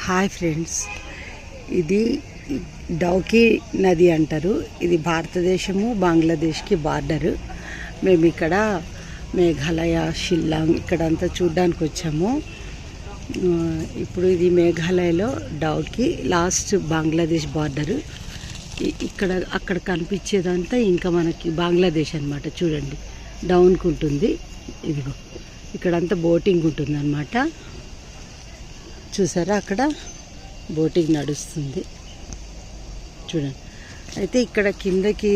Hi friends, ఇది డౌకీ నది అంటారు. ఇది భారతదేశము బంగ్లాదేశ్కి బార్డరు. మేము ఇక్కడ మేఘాలయ, షిల్లాంగ్ ఇక్కడంతా చూడడానికి వచ్చాము. ఇప్పుడు ఇది మేఘాలయలో డౌకీ, లాస్ట్ బంగ్లాదేశ్ బార్డరు. అక్కడ కనిపించేదంతా ఇంకా మనకి బంగ్లాదేశ్ అనమాట. చూడండి, డౌన్కి ఉంటుంది. ఇదిగో ఇక్కడంతా బోటింగ్ ఉంటుంది అన్నమాట. చూసారా, అక్కడ బోటింగ్ నడుస్తుంది చూడండి. అయితే ఇక్కడ కిందకి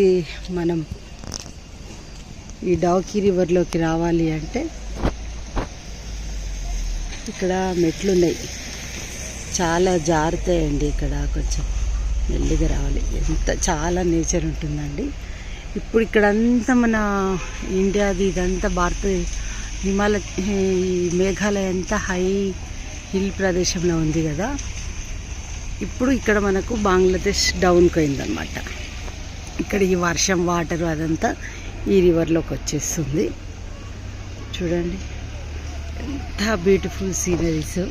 మనం ఈ డౌకీ రివర్లోకి రావాలి అంటే ఇక్కడ మెట్లున్నాయి, చాలా జారుతాయండి. ఇక్కడ కొంచెం మెల్లిగా రావాలి. చాలా నేచర్ ఉంటుందండి. ఇప్పుడు ఇక్కడంతా మన ఇండియాది, ఇదంతా మేఘాలయ అంతా హై హిల్ ప్రదేశంలో ఉంది కదా. ఇప్పుడు ఇక్కడ మనకు బంగ్లాదేశ్ డౌన్కి అయిందనమాట. ఇక్కడ ఈ వర్షం వాటర్ అదంతా ఈ రివర్లోకి వచ్చేస్తుంది. చూడండి ఎంత బ్యూటిఫుల్ సీనరీస్.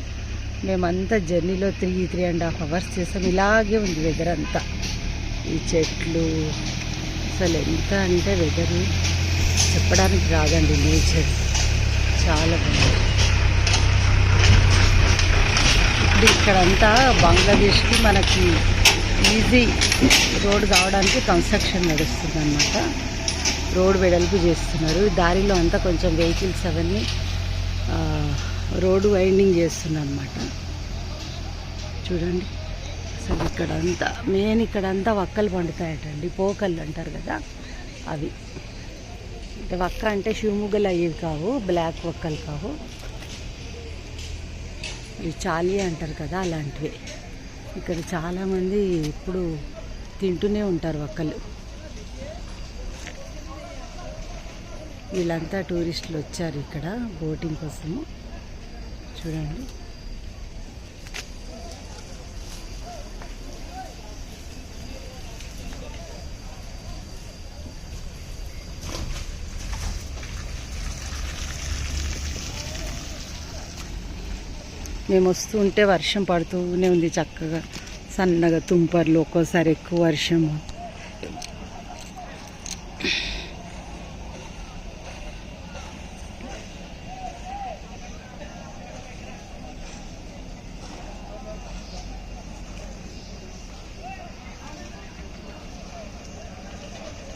మేమంతా జర్నీలో 3.5 hours చేసాం. ఇలాగే ఉంది వెదర్ అంతా. ఈ చెట్లు అసలు ఎంత అంటే వెదరు చెప్పడానికి రాదండి. నేచర్ చాలా బాగుంది. ఇప్పుడు ఇక్కడంతా బంగ్లాదేశ్కి మనకి ఈజీ రోడ్ కావడానికి కన్స్ట్రక్షన్ నడుస్తుంది అన్నమాట. రోడ్ వెడల్పు చేస్తున్నారు. దారిలో అంతా కొంచెం వెహికల్స్ అవన్నీ రోడ్డు వైండింగ్ చేస్తున్నారు అన్నమాట. చూడండి అసలు ఇక్కడంతా ఇక్కడంతా వక్కలు పండుతాయటండి. పోకళ్ళు అంటారు కదా అవి. అంటే వక్క అంటే షివముగ్గలు అయ్యేవి కావు, బ్లాక్ వక్కలు కావు. ఇవి చాలి అంటారు కదా, అలాంటివి. ఇక్కడ చాలామంది ఇప్పుడు తింటూనే ఉంటారు వక్కలు. వీళ్ళంతా టూరిస్టులు వచ్చారు ఇక్కడ బోటింగ్ కోసము. చూడండి మేము వస్తుంటే వర్షం పడుతూనే ఉంది చక్కగా, సన్నగా తుంపర్లు, ఒక్కోసారి ఎక్కువ వర్షము.